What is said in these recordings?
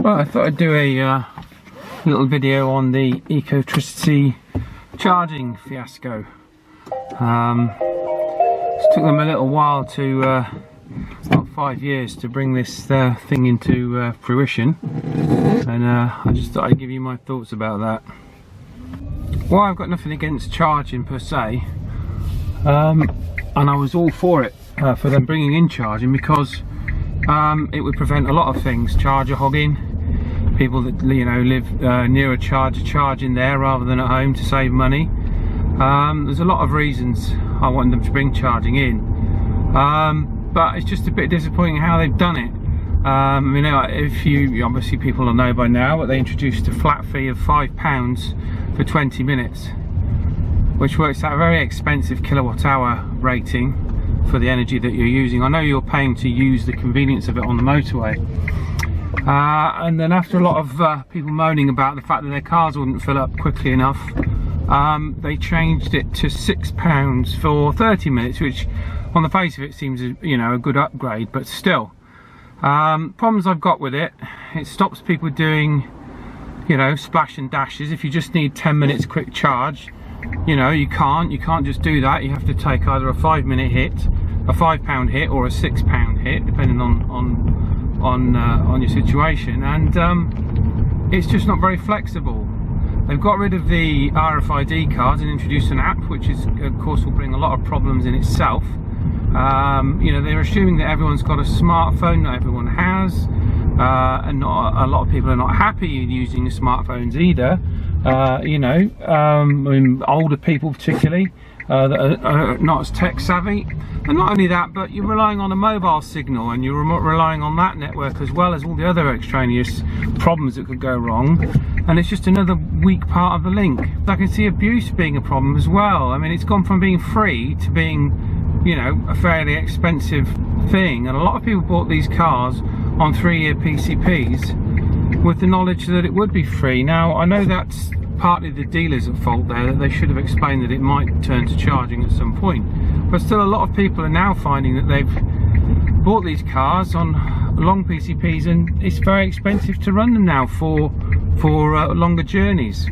Well, I thought I'd do a little video on the Ecotricity Charging fiasco. It took them a little while to, about 5 years, to bring this thing into fruition, and I just thought I'd give you my thoughts about that. Well, I've got nothing against charging per se, and I was all for it, for them bringing in charging, because it would prevent a lot of things. Charger hogging, people that live near a charger charging there rather than at home to save money. There's a lot of reasons I want them to bring charging in, but it's just a bit disappointing how they've done it. If you obviously, people will know by now, but they introduced a flat fee of £5 for 20 minutes, which works out a very expensive kilowatt hour rating for the energy that you're using. I know you're paying to use the convenience of it on the motorway, and then after a lot of people moaning about the fact that their cars wouldn't fill up quickly enough, they changed it to £6 for 30 minutes, which on the face of it seems a good upgrade, but still. Problems I've got with it: it stops people doing splash and dashes. If you just need 10 minutes quick charge, you can't just do that. You have to take either a 5-minute hit, a £5 hit, or a £6 hit, depending on your situation, and it's just not very flexible. They've got rid of the RFID cards and introduced an app, which is, of course, will bring a lot of problems in itself. They're assuming that everyone's got a smartphone. Not everyone has, and not a lot of people are not happy using the smartphones either. Older people particularly, that are not as tech savvy. And not only that, but you're relying on a mobile signal, and you're relying on that network as well as all the other extraneous problems that could go wrong, and it's just another weak part of the link. I can see abuse being a problem as well. I mean, it's gone from being free to being a fairly expensive thing, and a lot of people bought these cars on 3-year PCPs with the knowledge that it would be free. Now, I know that's partly the dealers at fault there, that they should have explained that it might turn to charging at some point, but still a lot of people are now finding that they've bought these cars on long PCPs and it's very expensive to run them now for longer journeys.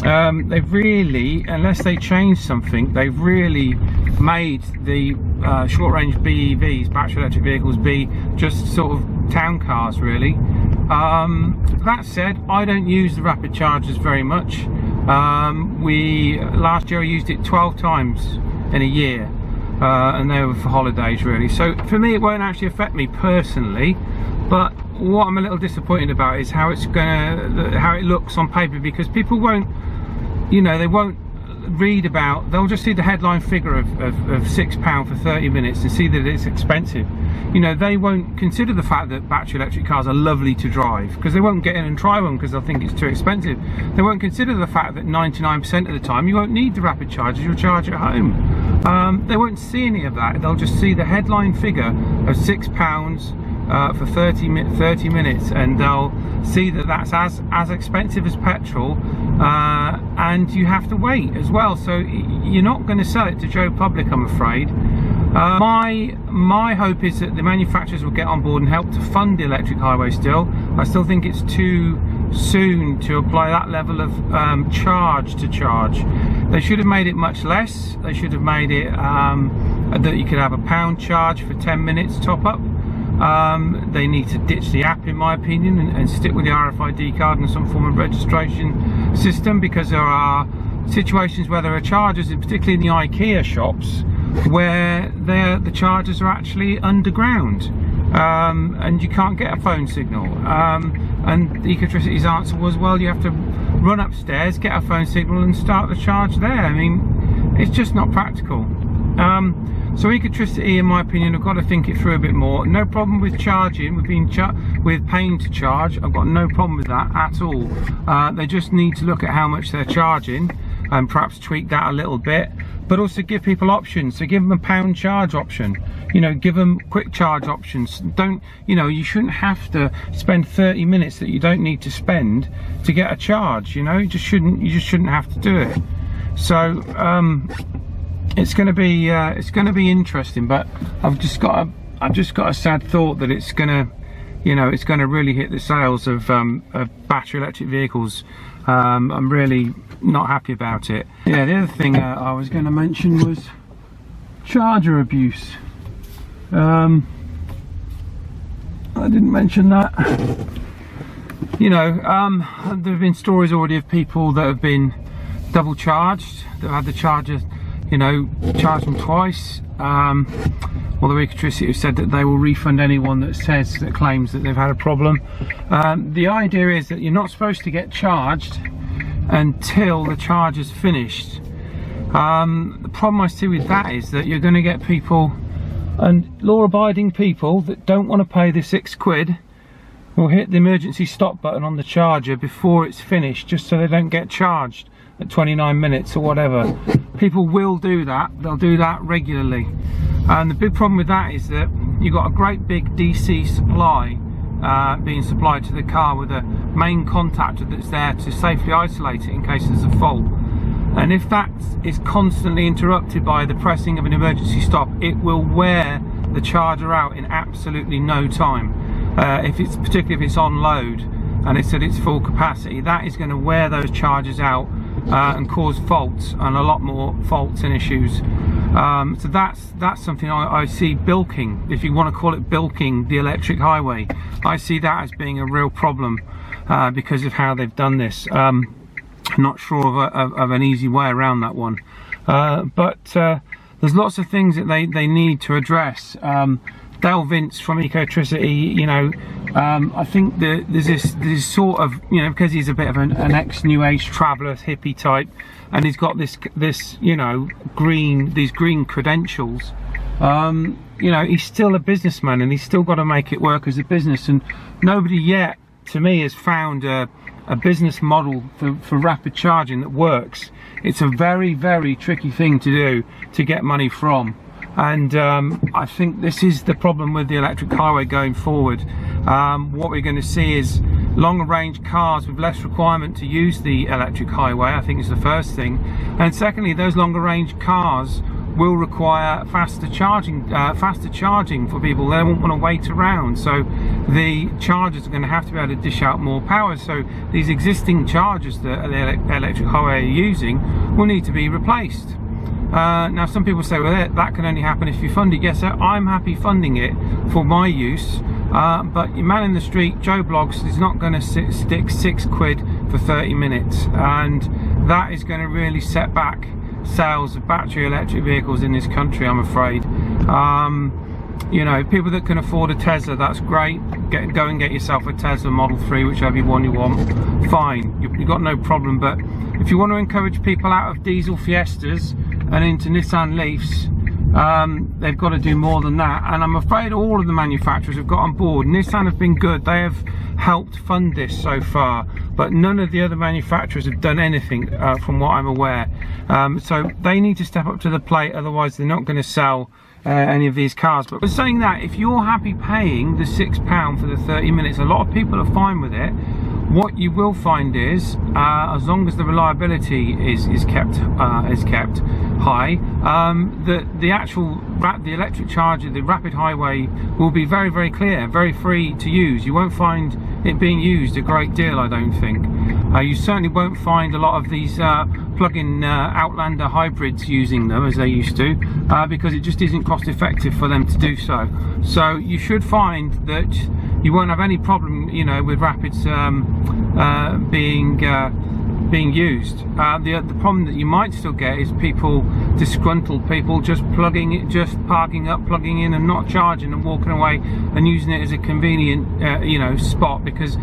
They've really, unless they change something, they've really made the short-range BEVs, battery electric vehicles, be just sort of town cars, really. That said, I don't use the rapid chargers very much. Last year I used it 12 times in a year, and they were for holidays, really. So for me, it won't actually affect me personally, but what I'm a little disappointed about is how it looks on paper, because people won't, they won't read about, they'll just see the headline figure of £6 for 30 minutes and see that it's expensive. They won't consider the fact that battery electric cars are lovely to drive, because they won't get in and try one because they'll think it's too expensive. They won't consider the fact that 99% of the time you won't need the rapid chargers, you'll charge at home. They won't see any of that. They'll just see the headline figure of £6 for 30 minutes, and they'll see that that's as expensive as petrol, and you have to wait as well. So you're not going to sell it to Joe Public, I'm afraid. My hope is that the manufacturers will get on board and help to fund the electric highway still. I still think it's too soon to apply that level of charge to charge. They should have made it much less. They should have made it that you could have a £1 charge for 10 minutes top up. They need to ditch the app, in my opinion, and stick with the RFID card and some form of registration system, because there are situations where there are chargers, particularly in the IKEA shops, where the chargers are actually underground, and you can't get a phone signal. And Ecotricity's answer was, well, you have to run upstairs, get a phone signal and start the charge there. I mean, it's just not practical. So Ecotricity, in my opinion, have got to think it through a bit more. No problem with charging, with paying to charge. I've got no problem with that at all. They just need to look at how much they're charging and perhaps tweak that a little bit, but also give people options. So give them a £1 charge option, give them quick charge options. Don't, you shouldn't have to spend 30 minutes that you don't need to spend to get a charge. You just shouldn't have to do it. So it's going to be interesting, but I've just got a sad thought that it's going to you know, it's going to really hit the sales of battery electric vehicles. I'm really not happy about it. Yeah, the other thing I was going to mention was charger abuse. I didn't mention that. You know, there have been stories already of people that have been double charged, that have had the charger, you know, charged them twice. Although Ecotricity have said that they will refund anyone that claims that they've had a problem. The idea is that you're not supposed to get charged until the charge is finished. The problem I see with that is that you're going to get people, and law-abiding people that don't want to pay the £6 will hit the emergency stop button on the charger before it's finished, just so they don't get charged at 29 minutes or whatever. People will do that. They'll do that regularly. And the big problem with that is that you've got a great big DC supply being supplied to the car with a main contactor that's there to safely isolate it in case there's a fault. And if that is constantly interrupted by the pressing of an emergency stop, it will wear the charger out in absolutely no time. Particularly if it's on load and it's at its full capacity, that is going to wear those chargers out and cause faults, and a lot more faults and issues. So that's something I see bilking, if you want to call it bilking, the electric highway. I see that as being a real problem because of how they've done this. I'm not sure of an easy way around that one, but there's lots of things that they need to address. Dale Vince from Ecotricity, you know, I think that there's this sort of, you know, because he's a bit of an ex-new age traveller, hippie type, and he's got this you know, these green credentials. You know, he's still a businessman, and he's still got to make it work as a business. And nobody yet, to me, has found a business model for rapid charging that works. It's a very, very tricky thing to do to get money from. And I think this is the problem with the electric highway going forward. What we're going to see is longer range cars with less requirement to use the electric highway, I think is the first thing. And secondly, those longer range cars will require faster charging for people. They won't want to wait around, so the chargers are going to have to be able to dish out more power. So these existing chargers that the electric highway are using will need to be replaced. Now some people say, well, that can only happen if you fund it. Yes, I'm happy funding it for my use, but your man in the street, Joe Bloggs, is not going to stick £6 for 30 minutes, and that is going to really set back sales of battery electric vehicles in this country, I'm afraid. You know, people that can afford a Tesla, that's great. Go and get yourself a Tesla Model 3, whichever one you want, fine, you've got no problem. But if you want to encourage people out of diesel Fiestas and into Nissan Leafs, they've got to do more than that. And I'm afraid all of the manufacturers have got on board. Nissan have been good, they have helped fund this so far, but none of the other manufacturers have done anything from what I'm aware. So they need to step up to the plate, otherwise they're not going to sell any of these cars. But we're saying that if you're happy paying the £6 for the 30 minutes, a lot of people are fine with it. What you will find is, as long as the reliability is kept high, the electric charger, the rapid highway, will be very, very clear, very free to use. You won't find it being used a great deal, I don't think. You certainly won't find a lot of these plug-in Outlander hybrids using them as they used to, because it just isn't cost effective for them to do so. So you should find that you won't have any problem, you know, with rapids being used. The problem that you might still get is disgruntled people just parking up, plugging in and not charging and walking away and using it as a convenient you know, spot, because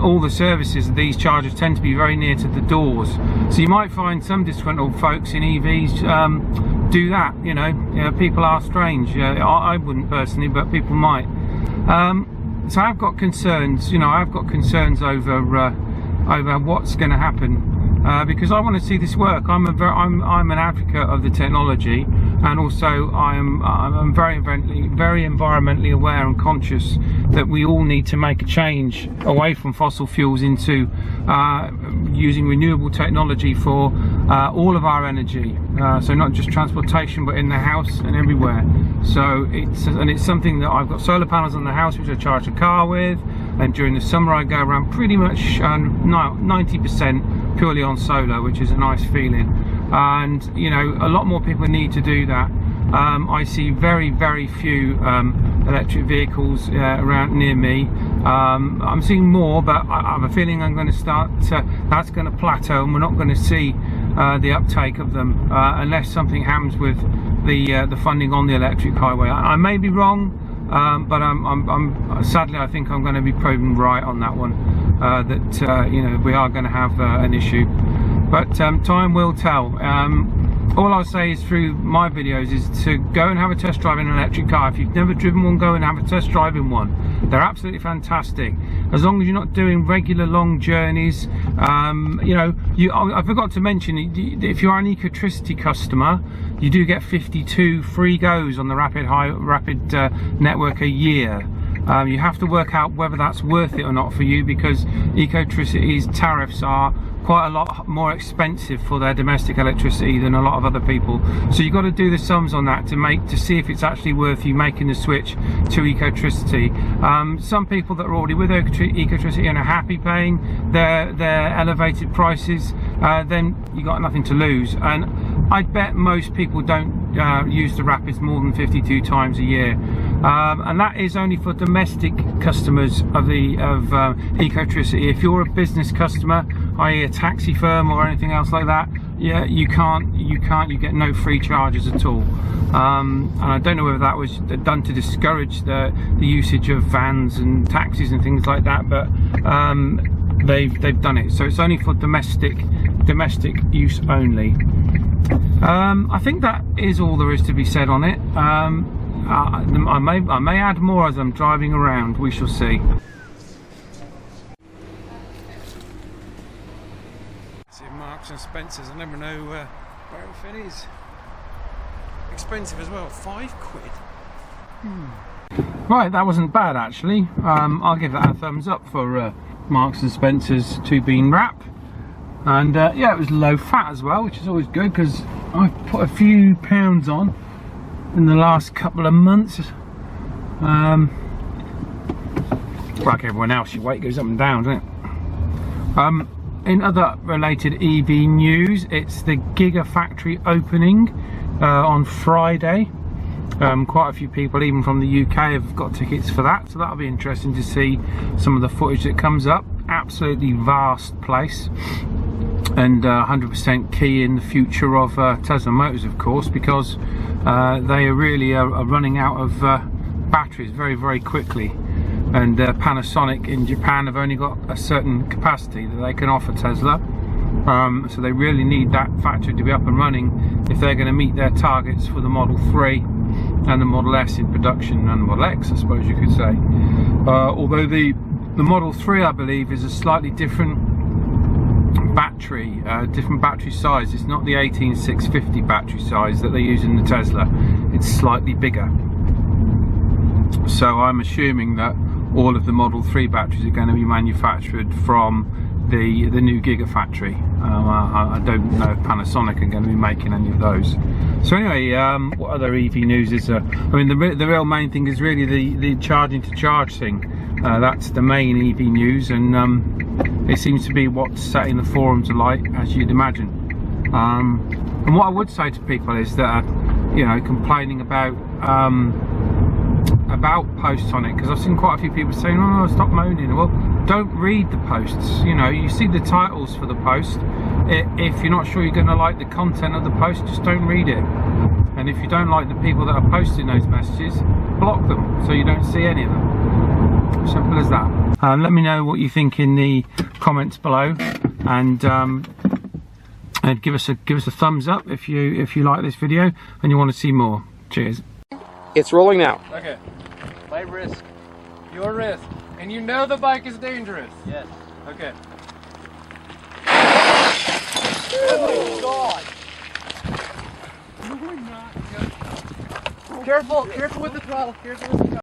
all the services of these chargers tend to be very near to the doors. So you might find some disgruntled folks in EVs do that, you know. People are strange. I wouldn't personally, but people might. So I've got concerns, you know, over what's going to happen, because I want to see this work. I'm an advocate of the technology, and also I'm very environmentally aware and conscious that we all need to make a change away from fossil fuels into using renewable technology for all of our energy, so not just transportation but in the house and everywhere. So it's something that I've got solar panels on the house which I charge the car with, and during the summer I go around pretty much 90% purely on solar, which is a nice feeling. And you know, a lot more people need to do that. I see very few electric vehicles around near me. I'm seeing more, but I have a feeling I'm going to start that's going to plateau, and we're not going to see the uptake of them unless something happens with the funding on the electric highway. I may be wrong, but sadly I think I'm going to be proven right on that one, that you know, we are going to have an issue, but time will tell. All I'll say is through my videos is to go and have a test drive in an electric car. If you've never driven one, go and have a test drive in one. They're absolutely fantastic, as long as you're not doing regular long journeys. You know, I forgot to mention, if you are an Ecotricity customer, you do get 52 free goes on the rapid network a year. You have to work out whether that's worth it or not for you, because Ecotricity's tariffs are quite a lot more expensive for their domestic electricity than a lot of other people. So you've got to do the sums on that to see if it's actually worth you making the switch to Ecotricity. Some people that are already with Ecotricity and are happy paying their elevated prices, then you got nothing to lose. And I bet most people don't use the rapids more than 52 times a year, and that is only for domestic customers of Ecotricity. If you're a business customer, i.e. a taxi firm or anything else like that, yeah, you get no free charges at all. And I don't know whether that was done to discourage the usage of vans and taxis and things like that, but they've done it, so it's only for domestic use only. I think that is all there is to be said on it. I may add more as I'm driving around, we shall see. See Marks and Spencer's, I never know where everything is. Expensive as well, £5. Right, that wasn't bad actually. I'll give that a thumbs up for Marks and Spencer's 2-bean wrap. And yeah, it was low fat as well, which is always good, because I've put a few pounds on in the last couple of months. Like everyone else, your weight goes up and down, doesn't it? In other related EV news, it's the Gigafactory opening on Friday. Quite a few people, even from the UK, have got tickets for that, so that'll be interesting to see some of the footage that comes up. Absolutely vast place, and 100% key in the future of Tesla Motors, of course, because they really are running out of batteries very quickly, and Panasonic in Japan have only got a certain capacity that they can offer Tesla, so they really need that factory to be up and running if they're going to meet their targets for the Model 3 and the Model S in production, and Model X, I suppose you could say. Although the Model 3, I believe, is a slightly different battery size. It's not the 18650 battery size that they use in the Tesla. It's slightly bigger. So I'm assuming that all of the Model 3 batteries are going to be manufactured from the new Gigafactory. I don't know if Panasonic are going to be making any of those. So anyway, what other EV news is? I mean, the real main thing is really the charging to charge thing. That's the main EV news, and it seems to be what's setting the forums alight, as you'd imagine. And what I would say to people is that, you know, complaining about posts on it, because I've seen quite a few people saying, "Oh, stop moaning." Well, don't read the posts. You know, you see the titles for the post. If you're not sure you're going to like the content of the post, just don't read it. And if you don't like the people that are posting those messages, block them so you don't see any of them. Simple as that. Let me know what you think in the comments below, and give us a thumbs up if you like this video and you want to see more. Cheers. It's rolling now. Okay. Play risk. Your risk. And you know the bike is dangerous. Yes. Okay. Oh my God. No, we're not. Careful with the throttle. Careful with the throttle.